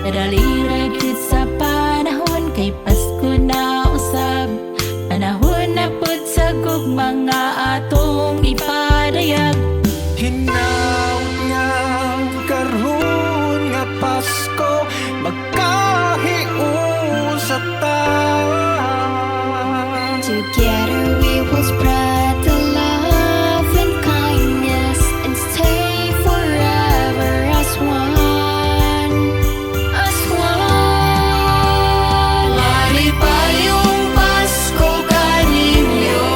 Padali gyud sa panahon kay Pasko na usab. Panahon na pud sa gugma nga atong ipadayag. Hinaw nga karon nga Pasko, magkahiusa ta. Together we will spread the love and kindness and stay forever as one, as one. Malipayong Pasko kaninyo,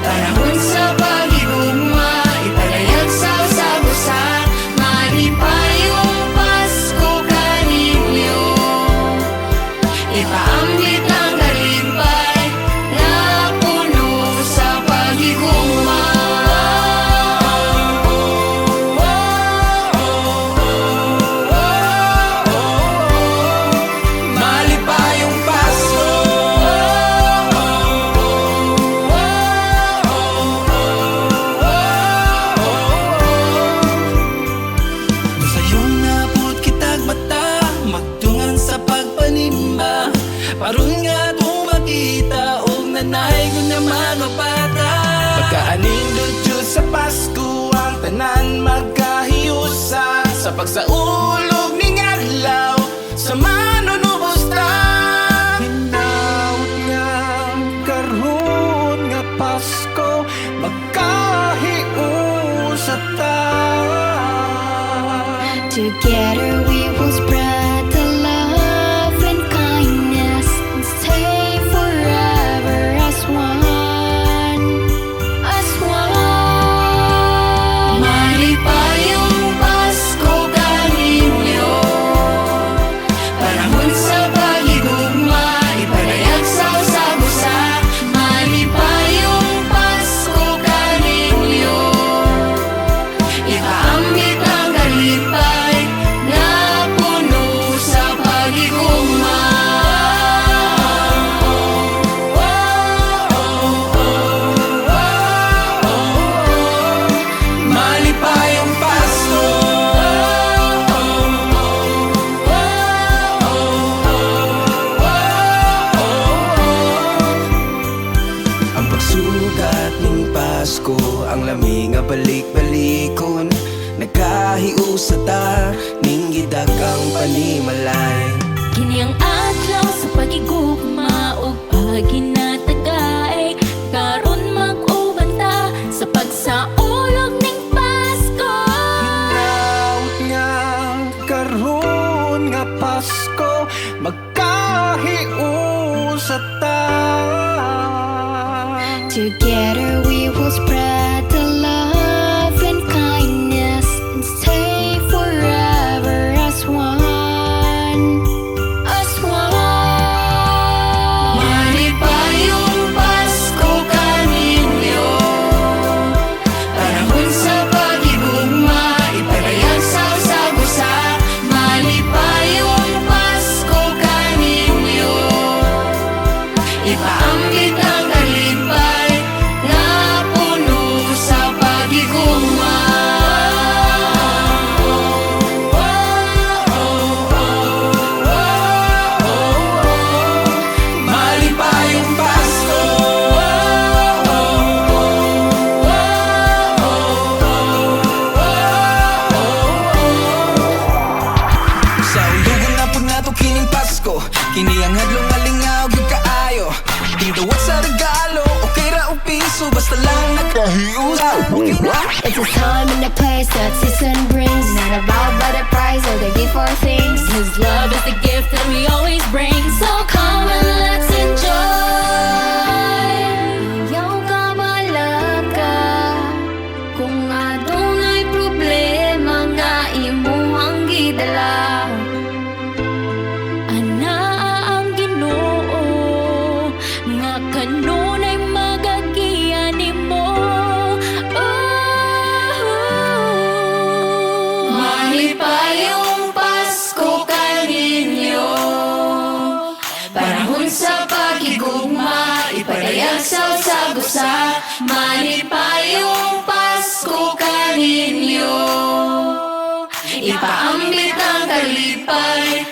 panahon sa pagigugma, ipadayag sa usab-usab. Malipayong Pasko kaninyo, ipaambit ang kalipay na puno sa pagigugma. Malipayong Pasko. Sa'yong nabot kitag mata, magtungan sa pagpanimba. Paron nga itong makita, o nanay ko naman mapata. Pagkaaning lutyo sa Pasko, ang tanan magkahiusa. Sa pagsaulog ning adlaw, sa manunubos ta. Hinaut nga karon nga Pasko, magkahiusa ta. Together we will spread the love and kindness and stay forever as one, as one. Malipayong Pasko kaninyo, panahon sa pagigugma, ipadayag sa usab-usab. Malipayong Pasko kaninyo, ipaambit ang kalipay na puno sa pagigugma. Malipayong Pasko. Ang pagsugat ng Pasko, ang lami nga balik-balikon. Nagkahiusa ta, ning gidagang panimalay. Kini ang adlaw sa pagigugma ug paghinatagay. Karon mag-uban ta sa pagsaulog ning Pasko. Hinaut nga karon nga Pasko, magkahiusa ta. Together we will spread the love and kindness and stay forever as one, as one. Malipayong Pasko kaninyo, panahon sa pagigugma, ipadayag sa usab-usab. Malipayong Pasko kaninyo, ipaambit ang kalipay na puno sa pagigugma. Malipayong Pasko. Sa ulugan na pag nato kining Pasko, kini ang hadlong alingaw gyud kaayo. Tingtawag sa regalo, okay ra og piso, basta lang nakahiusa. Okay na. It's a time and a place that season brings. Not about but the price or the gift or things. His love is the gift that we always bring. So come and let's enjoy. Ayaw ka malaga kung adunay problema nga imuhang gidala. Anaa ang Ginoo nga kanunay magagiya nimo. Malipayong Pasko kaninyo, panahon sa pagigugma, ipadayag sa usab-usab. Malipayong Pasko kaninyo, ipaambit ang malipay